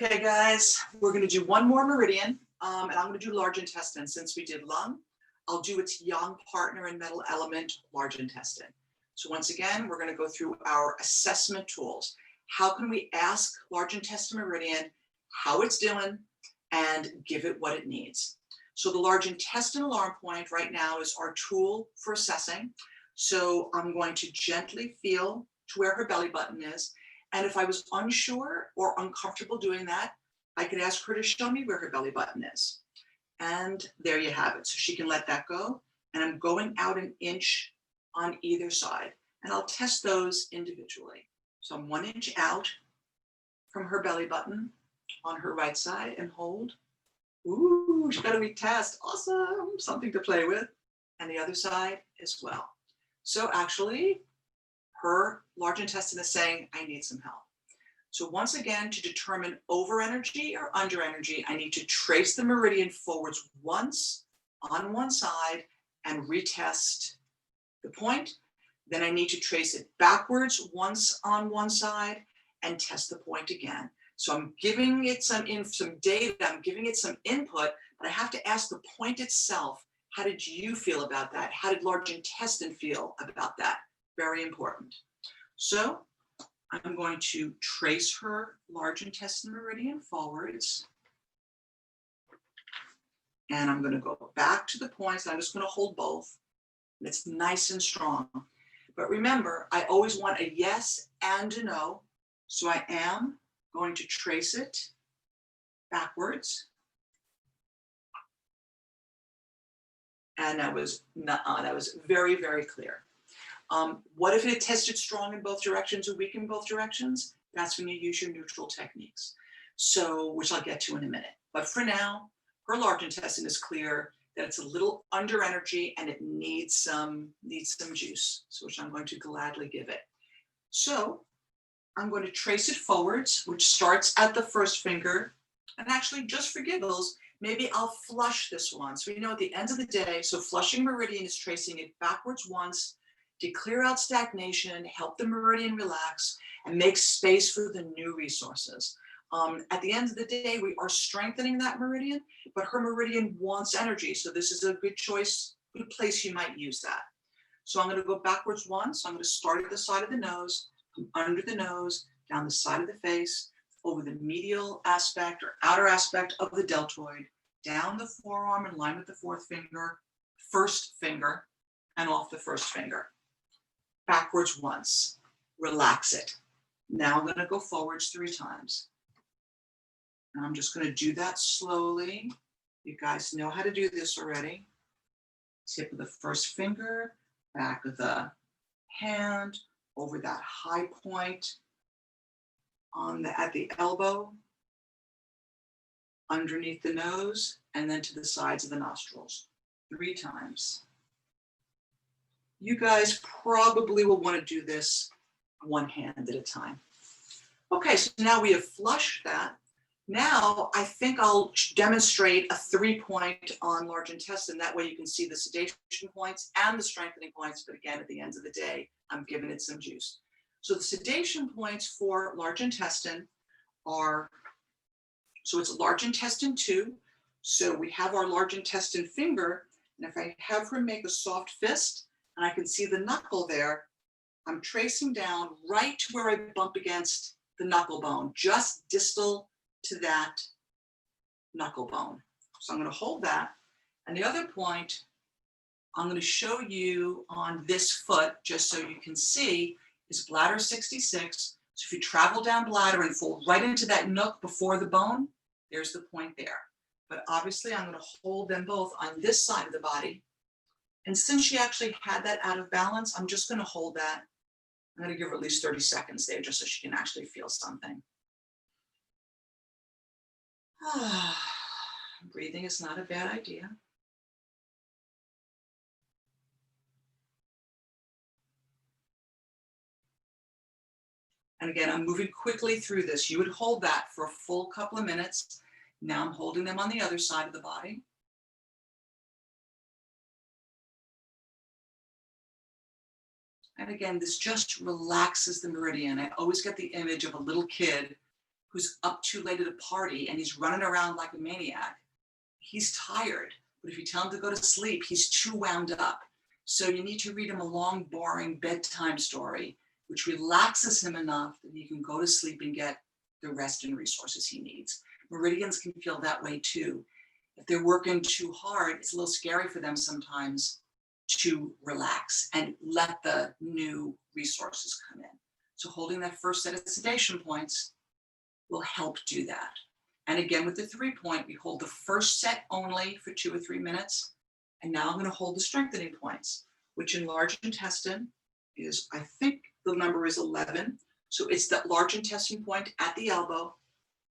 Okay, guys, we're going to do one more meridian, and I'm going to do large intestine. Since we did lung, I'll do its yang partner and metal element, large intestine. So once again, we're going to go through our assessment tools. How can we ask large intestine meridian how it's doing and give it what it needs? So the large intestine alarm point right now is our tool for assessing. So I'm going to gently feel to where her belly button is. And if I was unsure or uncomfortable doing that, I could ask her to show me where her belly button is. And there you have it. So she can let that go. And I'm going out an inch on either side. And I'll test those individually. So I'm 1 inch out from her belly button on her right side and hold. Ooh, she got a weak test. Awesome. Something to play with. And the other side as well. So actually, her large intestine is saying, I need some help. So once again, to determine over energy or under energy, I need to trace the meridian forwards once on one side and retest the point. Then I need to trace it backwards once on one side and test the point again. So I'm giving it some data, I'm giving it some input, but I have to ask the point itself, how did you feel about that? How did large intestine feel about that? Very important. So I'm going to trace her large intestine meridian forwards. And I'm going to go back to the points. I'm just going to hold both. And it's nice and strong. But remember, I always want a yes and a no. So I am going to trace it backwards. And that was very, very clear. What if it tested strong in both directions or weak in both directions? That's when you use your neutral techniques. So, which I'll get to in a minute. But for now, her large intestine is clear that it's a little under energy and it needs some juice, so which I'm going to gladly give it. So I'm going to trace it forwards, which starts at the first finger. And actually, just for giggles, maybe I'll flush this one. So you know, at the end of the day, so flushing meridian is tracing it backwards once to clear out stagnation, help the meridian relax, and make space for the new resources. At the end of the day, we are strengthening that meridian, but her meridian wants energy. So this is a good choice, good place you might use that. So I'm going to go backwards once. So I'm going to start at the side of the nose, under the nose, down the side of the face, over the medial aspect or outer aspect of the deltoid, down the forearm in line with the first finger, and off the first finger. Backwards once, relax it. Now I'm going to go forwards 3 times. And I'm just going to do that slowly. You guys know how to do this already. Tip of the first finger, back of the hand, over that high point at the elbow, underneath the nose, and then to the sides of the nostrils. 3 times. You guys probably will want to do this one hand at a time. Okay, so now we have flushed that. Now I think I'll demonstrate a 3-point on large intestine. That way you can see the sedation points and the strengthening points. But again, at the end of the day, I'm giving it some juice. So the sedation points for large intestine are, so it's large intestine 2. So we have our large intestine finger. And if I have her make a soft fist, and I can see the knuckle there, I'm tracing down right to where I bump against the knuckle bone, just distal to that knuckle bone. So I'm going to hold that. And the other point, I'm going to show you on this foot, just so you can see, is bladder 66. So if you travel down bladder and fall right into that nook before the bone, there's the point there. But obviously I'm going to hold them both on this side of the body. And since she actually had that out of balance, I'm just going to hold that. I'm going to give her at least 30 seconds there just so she can actually feel something. Breathing is not a bad idea. And again, I'm moving quickly through this. You would hold that for a full couple of minutes. Now I'm holding them on the other side of the body. And again, this just relaxes the meridian. I always get the image of a little kid who's up too late at a party and he's running around like a maniac, he's tired. But if you tell him to go to sleep, he's too wound up. So you need to read him a long, boring bedtime story, which relaxes him enough that he can go to sleep and get the rest and resources he needs. Meridians can feel that way too. If they're working too hard, it's a little scary for them sometimes to relax and let the new resources come in. So holding that first set of sedation points will help do that. And again, with the 3-point, we hold the first set only for 2 or 3 minutes. And now I'm going to hold the strengthening points, which in large intestine is, I think the number is 11. So it's that large intestine point at the elbow.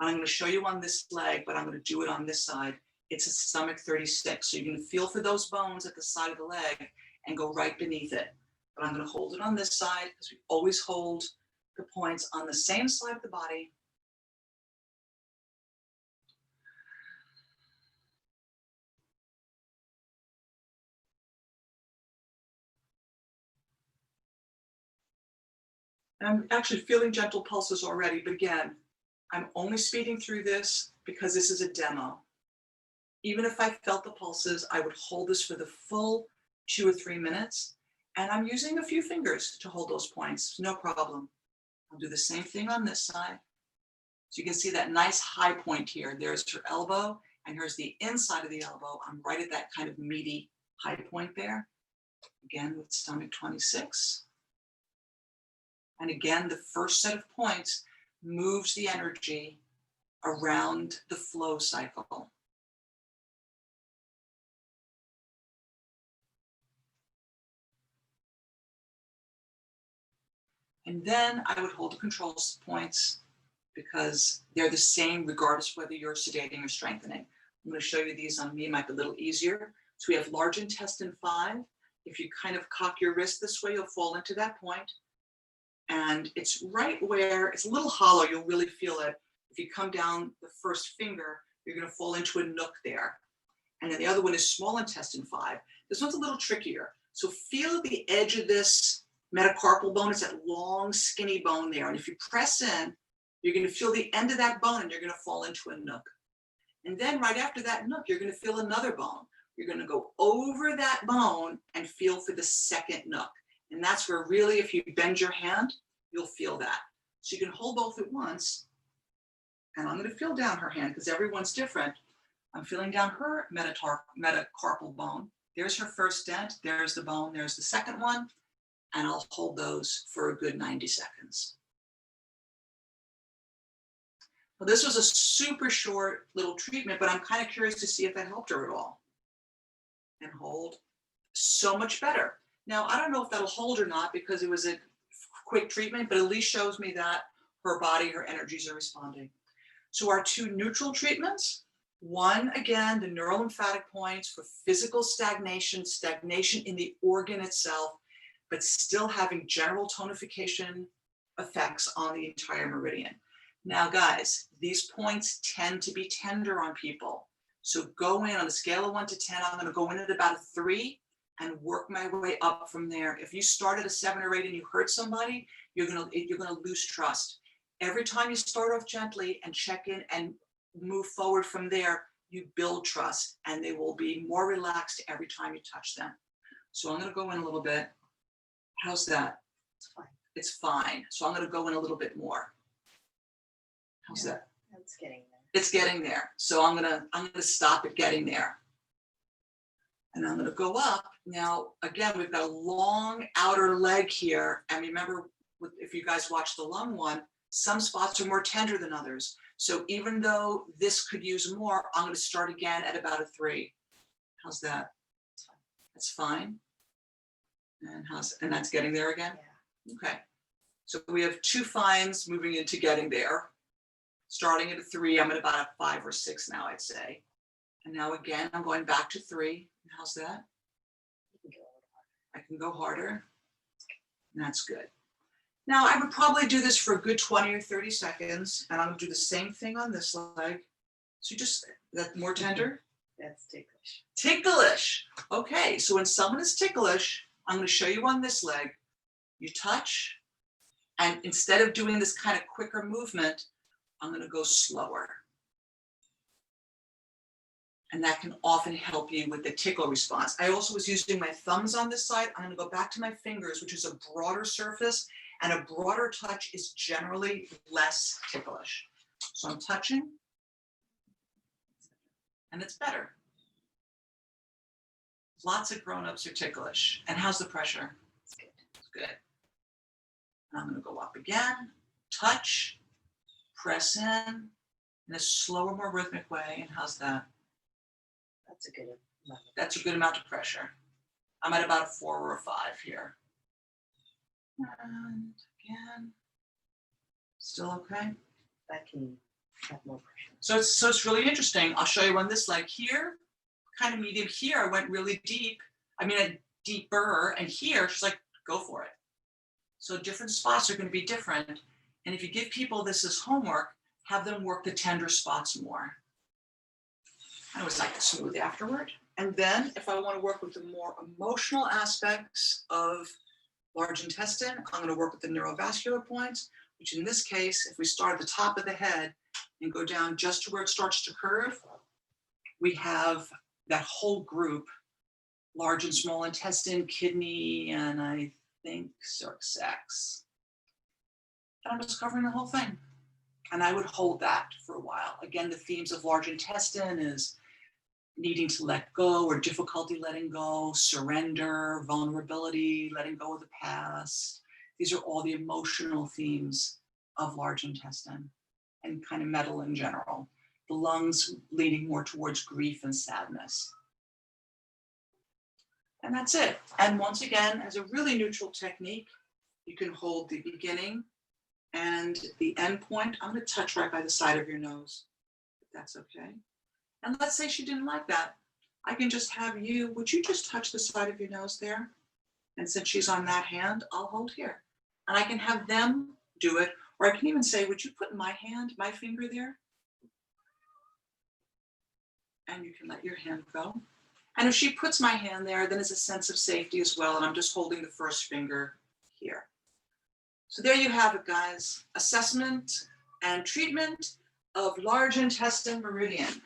I'm going to show you on this leg, but I'm going to do it on this side. It's a stomach 36. So you're going to feel for those bones at the side of the leg and go right beneath it. But I'm going to hold it on this side because we always hold the points on the same side of the body. I'm actually feeling gentle pulses already, but again, I'm only speeding through this because this is a demo. Even if I felt the pulses, I would hold this for the full 2 or 3 minutes. And I'm using a few fingers to hold those points, no problem. I'll do the same thing on this side. So you can see that nice high point here. There's her elbow, and here's the inside of the elbow. I'm right at that kind of meaty high point there. Again, with stomach 26. And again, the first set of points moves the energy around the flow cycle. And then I would hold the control points because they're the same regardless whether you're sedating or strengthening. I'm going to show you these on me, might be a little easier. So we have large intestine 5. If you kind of cock your wrist this way, you'll fall into that point. And it's right where, it's a little hollow, you'll really feel it. If you come down the first finger, you're going to fall into a nook there. And then the other one is small intestine 5. This one's a little trickier. So feel the edge of this metacarpal bone. It's that long, skinny bone there. And if you press in, you're going to feel the end of that bone and you're going to fall into a nook. And then right after that nook, you're going to feel another bone. You're going to go over that bone and feel for the second nook. And that's where really, if you bend your hand, you'll feel that. So you can hold both at once. And I'm going to feel down her hand because everyone's different. I'm feeling down her metacarpal bone. There's her first dent. There's the bone. There's the second one. And I'll hold those for a good 90 seconds. Well, this was a super short little treatment, but I'm kind of curious to see if that helped her at all. And hold. So much better. Now, I don't know if that'll hold or not because it was a quick treatment, but at least shows me that her body, her energies are responding. So our 2 neutral treatments, one, again, the neurolymphatic points for physical stagnation in the organ itself, but still having general tonification effects on the entire meridian. Now, guys, these points tend to be tender on people. So go in on a scale of 1 to 10, I'm going to go in at about a 3 and work my way up from there. If you start at a 7 or 8 and you hurt somebody, you're going to lose trust. Every time you start off gently and check in and move forward from there, you build trust and they will be more relaxed every time you touch them. So I'm going to go in a little bit. How's that? It's fine. It's fine. So I'm going to go in a little bit more. How's that? It's getting there. It's getting there. So I'm going to stop at getting there. And I'm going to go up. Now, again, we've got a long outer leg here. And remember, if you guys watch the lung one, some spots are more tender than others. So even though this could use more, I'm going to start again at about a 3. How's that? That's fine. And that's getting there again? Yeah. Okay. So we have 2 fines moving into getting there. Starting at a 3, I'm at about a 5 or 6 now, I'd say. And now again, I'm going back to 3. How's that? I can go harder. That's good. Now I would probably do this for a good 20 or 30 seconds. And I'm gonna do the same thing on this leg. So that's more tender? That's ticklish. Ticklish. Okay, so when someone is ticklish, I'm gonna show you on this leg. You touch, and instead of doing this kind of quicker movement, I'm going to go slower. And that can often help you with the tickle response. I also was using my thumbs on this side. I'm going to go back to my fingers, which is a broader surface, and a broader touch is generally less ticklish. So I'm touching, and it's better. Lots of grown-ups are ticklish. And how's the pressure? It's good. It's good. And I'm going to go up again, touch, press in a slower, more rhythmic way. And how's that? That's a good amount. That's a good amount of pressure. I'm at about a 4 or a 5 here. And again, still okay. That can have more pressure. So it's really interesting. I'll show you on this leg here, kind of medium. Here I went really deep. I mean, deeper, and here she's like, go for it. So different spots are going to be different. And if you give people this as homework, have them work the tender spots more. I always like to smooth afterward. And then if I want to work with the more emotional aspects of large intestine, I'm going to work with the neurovascular points, which in this case, if we start at the top of the head and go down just to where it starts to curve, we have that whole group, large and small intestine, kidney, and I think cervix. And I'm just covering the whole thing. And I would hold that for a while. Again, the themes of large intestine is needing to let go or difficulty letting go, surrender, vulnerability, letting go of the past. These are all the emotional themes of large intestine and kind of metal in general. The lungs leaning more towards grief and sadness. And that's it. And once again, as a really neutral technique, you can hold the beginning and the end point. I'm going to touch right by the side of your nose, if that's okay. And let's say she didn't like that. I can just have you, would you just touch the side of your nose there? And since she's on that hand, I'll hold here. And I can have them do it. Or I can even say, would you put my hand, my finger there? And you can let your hand go. And if she puts my hand there, then it's a sense of safety as well. And I'm just holding the first finger here. So there you have it, guys. Assessment and treatment of large intestine meridian.